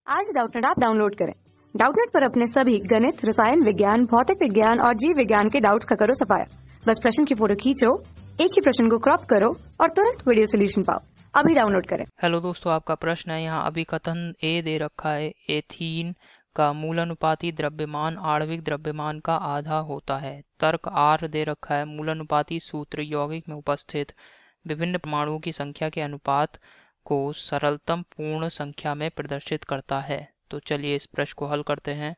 आज Doubtnut app download करें। Doubtnut पर अपने सभी गणित, रसायन विज्ञान, भौतिक विज्ञान और जीव विज्ञान के डाउट्स का करो सफाया। बस प्रश्न की फोटो खींचो, एक ही प्रश्न को क्रॉप करो और तुरंत वीडियो सोल्यूशन पाओ। अभी डाउनलोड करें। हेलो दोस्तों, आपका प्रश्न है यहाँ अभिकथन ए दे रखा है। एथीन का मूलानुपाती द्रव्यमान आणविक द्रव्यमान का आधा होता है। तर्क आर दे रखा है। मूलानुपाती सूत्र यौगिक में उपस्थित विभिन्न परमाणुओं की संख्या के अनुपात को सरलतम पूर्ण संख्या में प्रदर्शित करता है। तो चलिए इस प्रश्न को हल करते हैं।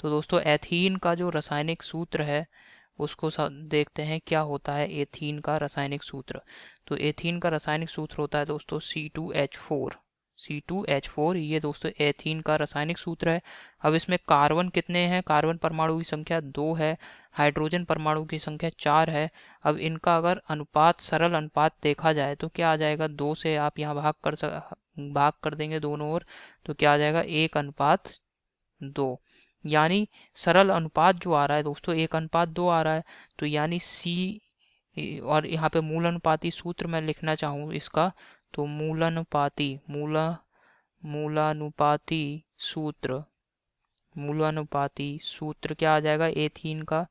तो दोस्तों, एथीन का जो रासायनिक सूत्र है उसको देखते हैं क्या होता है एथीन का रासायनिक सूत्र। तो एथीन का रासायनिक सूत्र होता है दोस्तों C2H4। C2H4 ये दोस्तों एथीन का रासायनिक सूत्र है। अब इसमें कार्बन कितने हैं? कार्बन परमाणु की संख्या 2 है, हाइड्रोजन परमाणु की संख्या 4 है। अब इनका अगर अनुपात, सरल अनुपात देखा जाए तो क्या आ जाएगा? 2 से आप यहाँ भाग कर देंगे दोनों ओर, तो क्या आ जाएगा? 1:2। यानी सरल अनुपात जो आ रहा है दोस्तों 1:2 आ रहा है। तो यानी C, और यहाँ पे मूलानुपाती सूत्र मैं लिखना चाहूँ इसका, तो मूलानुपाती सूत्र क्या आ जाएगा एथीन का?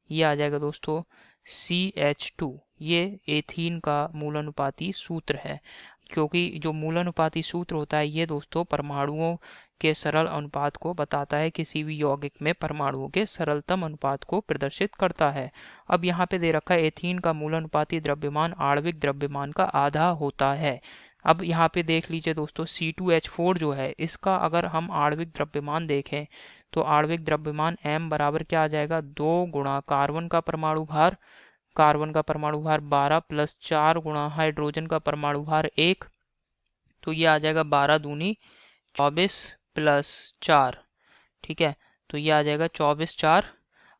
ये आ जाएगा दोस्तों CH2। ये एथीन का मूलानुपाती सूत्र है, क्योंकि जो मूलानुपाती सूत्र होता है ये दोस्तों परमाणुओं के सरल अनुपात को बताता है। किसी भी यौगिक में परमाणुओं के सरलतम अनुपात को प्रदर्शित करता है। अब यहाँ पे दे रखा है एथीन का मूलानुपाती द्रव्यमान आणविक द्रव्यमान का आधा होता है। अब यहाँ पे देख लीजिए दोस्तों, C2H4 जो है इसका अगर हम आणविक द्रव्यमान देखें तो आणविक द्रव्यमान M बराबर क्या आ जाएगा? 2 गुणा कार्बन का परमाणु भार, 12 प्लस 4 गुणा हाइड्रोजन का परमाणु भार 1, तो ये आ जाएगा 12 दूनी 24 प्लस 4। ठीक है, तो ये आ जाएगा 24 4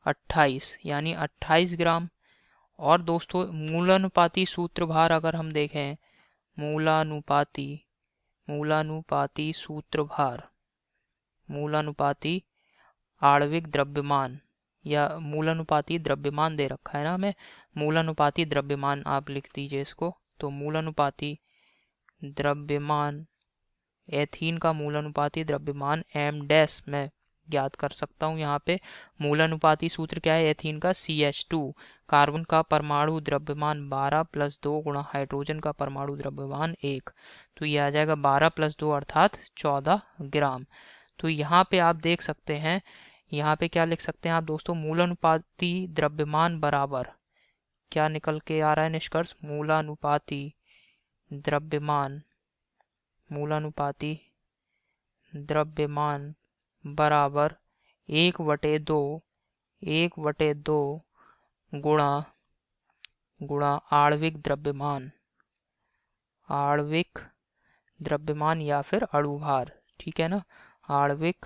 28, यानी 28 ग्राम। और दोस्तों मूलानुपाती सूत्र भार अगर हम देखें, मूलानुपाती सूत्र भार, मूलानुपाती आणविक द्रव्यमान या मूलानुपाती द्रव्यमान दे रखा है ना हमें, मूलानुपाती द्रव्यमान आप लिख दीजिए इसको। तो मूलानुपाती द्रव्यमान, एथीन का मूलानुपाती द्रव्यमान M डैश में ज्ञात कर सकता हूँ। यहाँ पे मूलानुपाती सूत्र क्या है एथीन का? CH2। कार्बन का परमाणु द्रव्यमान 12 प्लस 2 गुणा हाइड्रोजन का परमाणु द्रव्यमान 1, तो ये आ जाएगा 12 प्लस 2 अर्थात 14 ग्राम। तो यहाँ पे आप देख सकते हैं, यहाँ पे क्या लिख सकते हैं आप दोस्तों? मूलानुपाती द्रव्यमान बराबर क्या निकल के आ रहा है निष्कर्ष? मूलानुपाती द्रव्यमान बराबर 1/2 गुणा आणविक द्रव्यमान या फिर अणुभार। ठीक है ना, आणविक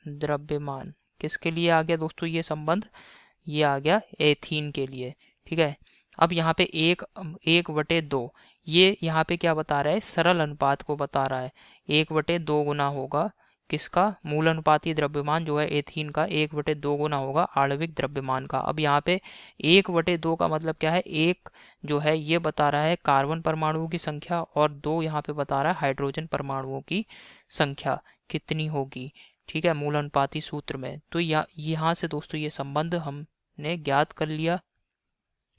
द्रव्यमान किसके लिए आ गया दोस्तों ये संबंध? ये आ गया एथीन के लिए। ठीक है, अब यहाँ पे 1/2, ये यहाँ पे क्या बता रहा है? सरल अनुपात को बता रहा है। 1/2 गुना होगा किसका? मूलानुपाती द्रव्यमान जो है एथीन का 1/2 गुना होगा आणविक द्रव्यमान का। अब यहाँ पे 1/2 का मतलब क्या है? 1 जो है ये बता रहा है कार्बन परमाणुओं की संख्या, और 2 यहाँ पे बता रहा है हाइड्रोजन परमाणुओं की संख्या कितनी होगी। ठीक है, मूलानुपाती सूत्र में। तो यहाँ से दोस्तों ये संबंध हमने ज्ञात कर लिया,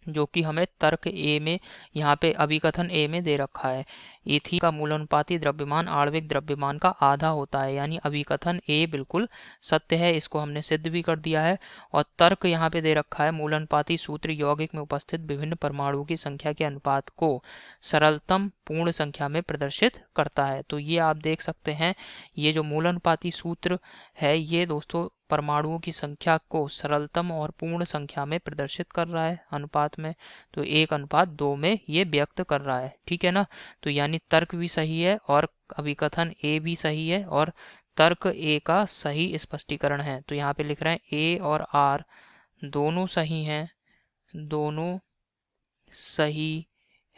जो कि हमें तर्क ए में, यहाँ पे अभिकथन ए में दे रखा है। एथीन का मूलानुपाती द्रव्यमान आणविक द्रव्यमान का आधा होता है, यानी अभिकथन ए बिल्कुल सत्य है, इसको हमने सिद्ध भी कर दिया है। और तर्क यहाँ पे दे रखा है मूलानुपाती सूत्र यौगिक में उपस्थित विभिन्न परमाणुओं की संख्या के अनुपात को सरलतम पूर्ण संख्या में प्रदर्शित करता है। तो ये आप देख सकते हैं, ये जो मूलानुपाती सूत्र है ये दोस्तों परमाणुओं की संख्या को सरलतम और पूर्ण संख्या में प्रदर्शित कर रहा है अनुपात में। तो 1:2 में ये व्यक्त कर रहा है। ठीक है ना, तो यानी तर्क भी सही है और अभिकथन ए भी सही है और तर्क ए का सही स्पष्टीकरण है। तो यहाँ पे लिख रहे हैं ए और आर दोनों सही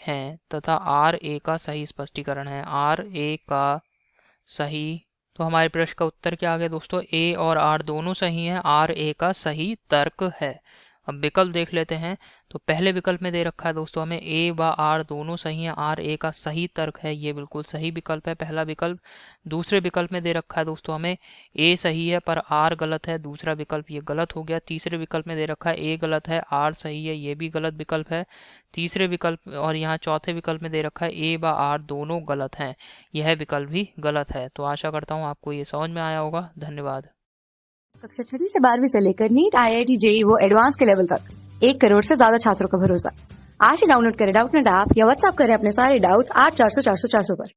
हैं तथा आर ए का सही स्पष्टीकरण है, आर ए का सही। तो हमारे प्रश्न का उत्तर क्या आ गया दोस्तों? ए और आर दोनों सही हैं, आर ए का सही तर्क है। अब विकल्प देख लेते हैं। तो पहले विकल्प में दे रखा है दोस्तों हमें ए व आर दोनों सही हैं, आर ए का सही तर्क है, ये बिल्कुल सही विकल्प है पहला विकल्प। दूसरे विकल्प में दे रखा है दोस्तों हमें ए सही है पर आर गलत है, दूसरा विकल्प ये गलत हो गया। तीसरे विकल्प में दे रखा है ए गलत है आर सही है, ये भी गलत विकल्प है तीसरे विकल्प। और यहाँ चौथे विकल्प में दे रखा है ए व आर दोनों गलत हैं, यह विकल्प भी गलत है। तो आशा करता हूँ आपको ये समझ में आया होगा। धन्यवाद। कक्षा 6वीं से 12वीं से लेकर नीट, IIT, JEE वो एडवांस के लेवल तक 1 करोड़ से ज्यादा छात्रों का भरोसा। आज ही डाउनलोड करें डाउटनेट ऐप या व्हाट्सएप करें अपने सारे डाउट्स 8400 400 400 पर।